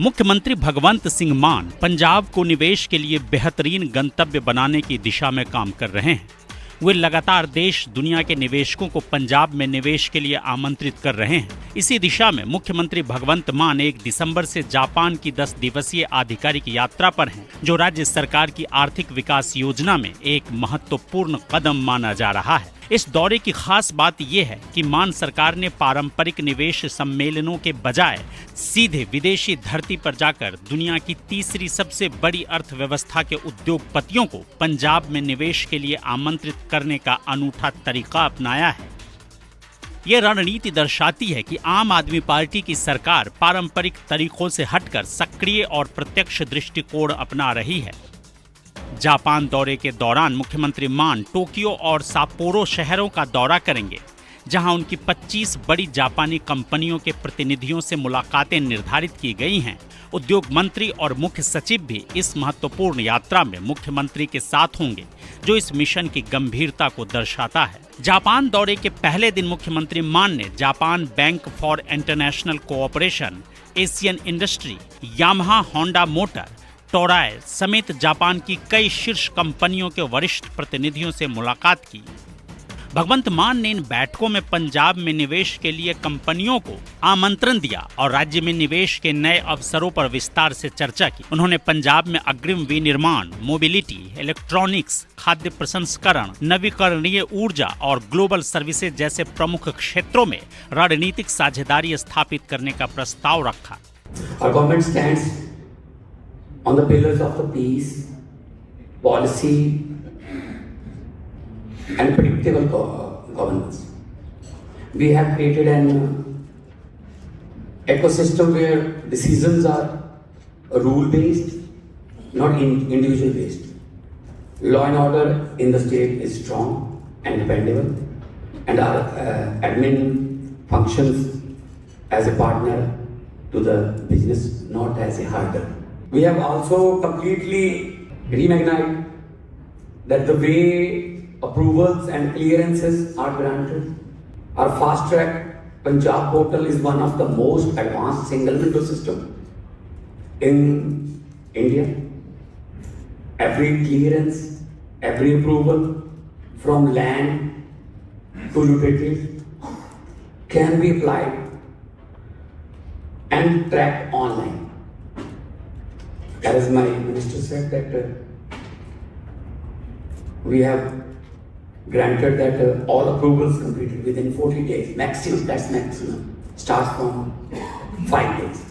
मुख्यमंत्री भगवंत सिंह मान पंजाब को निवेश के लिए बेहतरीन गंतव्य बनाने की दिशा में काम कर रहे हैं। वे लगातार देश दुनिया के निवेशकों को पंजाब में निवेश के लिए आमंत्रित कर रहे हैं। इसी दिशा में मुख्यमंत्री भगवंत मान 1 दिसंबर से जापान की 10 दिवसीय आधिकारिक यात्रा पर हैं, जो राज्य सरकार की आर्थिक विकास योजना में एक महत्वपूर्ण कदम माना जा रहा है। इस दौरे की खास बात यह है कि मान सरकार ने पारंपरिक निवेश सम्मेलनों के बजाय सीधे विदेशी धरती पर जाकर दुनिया की तीसरी सबसे बड़ी अर्थव्यवस्था के उद्योगपतियों को पंजाब में निवेश के लिए आमंत्रित करने का अनूठा तरीका अपनाया है। यह रणनीति दर्शाती है कि आम आदमी पार्टी की सरकार पारंपरिक तरीकों से हटकर सक्रिय और प्रत्यक्ष दृष्टिकोण अपना रही है। जापान दौरे के दौरान मुख्यमंत्री मान टोक्यो और साप्पोरो शहरों का दौरा करेंगे, जहां उनकी 25 बड़ी जापानी कंपनियों के प्रतिनिधियों से मुलाकातें निर्धारित की गई हैं। उद्योग मंत्री और मुख्य सचिव भी इस महत्वपूर्ण यात्रा में मुख्यमंत्री के साथ होंगे, जो इस मिशन की गंभीरता को दर्शाता है। जापान दौरे के पहले दिन मुख्यमंत्री मान ने Japan bank for international cooperation, Asian industry, Yamaha, Honda motor, टोराई समेत जापान की कई शीर्ष कंपनियों के वरिष्ठ प्रतिनिधियों से मुलाकात की। भगवंत मान ने इन बैठकों में पंजाब में निवेश के लिए कंपनियों को आमंत्रण दिया और राज्य में निवेश के नए अवसरों पर विस्तार से चर्चा की। उन्होंने पंजाब में अग्रिम विनिर्माण, मोबिलिटी, इलेक्ट्रॉनिक्स, खाद्य प्रसंस्करण, नवीकरणीय ऊर्जा और ग्लोबल सर्विसेज जैसे प्रमुख क्षेत्रों में रणनीतिक साझेदारी स्थापित करने का प्रस्ताव रखा। On the pillars of the peace, policy and predictable governance. We have created an ecosystem where decisions are rule-based, not individual-based. Law and order in the state is strong and dependable, and our admin functions as a partner to the business, not as a harder. We have also completely reimagined that the way approvals and clearances are granted. Our fast track Punjab portal is one of the most advanced single window system in India. Every clearance, every approval from land to utilities can be applied and tracked online. As my minister said that we have granted that all approvals completed within 40 days. Maximum, that's maximum. Starts from 5 days.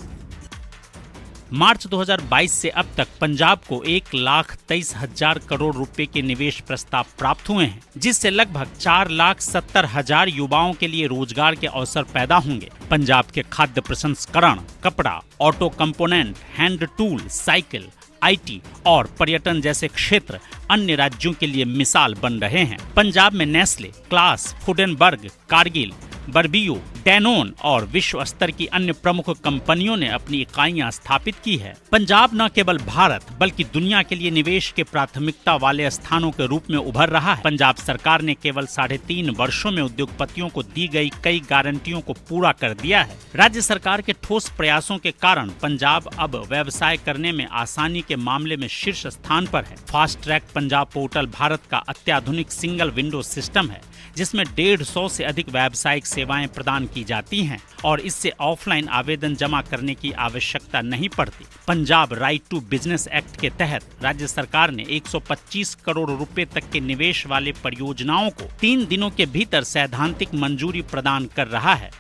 मार्च 2022 से अब तक पंजाब को 1,23,000 करोड़ रुपए के निवेश प्रस्ताव प्राप्त हुए हैं, जिससे लगभग 4,70,000 युवाओं के लिए रोजगार के अवसर पैदा होंगे। पंजाब के खाद्य प्रसंस्करण, कपड़ा, auto component, hand tool, cycle, IT और पर्यटन जैसे क्षेत्र अन्य राज्यों के लिए मिसाल बन रहे हैं। पंजाब में नेस्ले, क्लास, फूडेनबर्ग, कारगिल, बर्बियो, डैनोन और विश्व स्तर की अन्य प्रमुख कंपनियों ने अपनी इकाइयां स्थापित की है। पंजाब न केवल भारत बल्कि दुनिया के लिए निवेश के प्राथमिकता वाले स्थानों के रूप में उभर रहा है। पंजाब सरकार ने केवल 3.5 वर्षों में उद्योगपतियों को दी गई कई गारंटियों को पूरा कर दिया है। राज्य सरकार के ठोस प्रयासों के कारण पंजाब अब व्यवसाय करने में आसानी के मामले में शीर्ष स्थान पर है। Fast track Punjab portal Bharat का अत्याधुनिक सिंगल विंडो सिस्टम है, जिसमें 150 से अधिक व्यावसायिक सेवाएं प्रदान की जाती हैं और इससे ऑफलाइन आवेदन जमा करने की आवश्यकता नहीं पड़ती। Punjab right to business act के तहत राज्य सरकार ने 125 करोड़ रुपए तक के निवेश वाले परियोजनाओं को 3 दिनों के भीतर सैद्धांतिक मंजूरी प्रदान कर रहा है।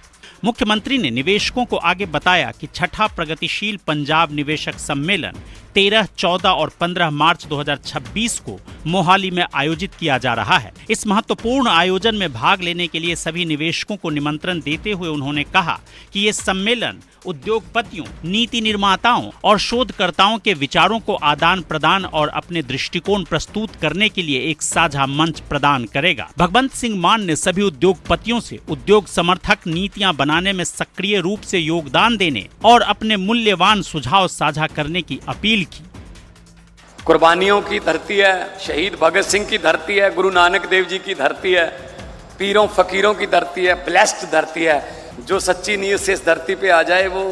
मुख्यमंत्री ने निवेशकों को आगे बताया कि छठा प्रगतिशील पंजाब निवेशक सम्मेलन 13, 14 और 15 मार्च 2026 को मोहाली में आयोजित किया जा रहा है। इस महत्वपूर्ण आयोजन में भाग लेने के लिए सभी निवेशकों को निमंत्रण देते हुए उन्होंने कहा कि ये सम्मेलन उद्योगपतियों, नीति निर्माताओं और शोधकर्ताओं के विचारों को आदान प्रदान और अपने दृष्टिकोण प्रस्तुत करने के लिए एक साझा मंच प्रदान करेगा। भगवंत सिंह मान ने सभी उद्योगपतियों से उद्योग समर्थक नीतियां बनाने में सक्रिय रूप से योगदान देने और अपने मूल्यवान सुझाव साझा करने की अपील की। कुर्बानियों की धरती है, शहीद भगत सिंह की धरती है, गुरु नानक देव जी की धरती है, पीरों फकीरों की धरती है, ब्लेस्ड धरती है। जो सच्ची नीयत से इस धरती पे आ जाए वो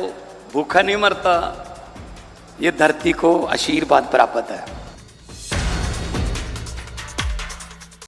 भूखा नहीं मरता, ये धरती को आशीर्वाद प्राप्त है।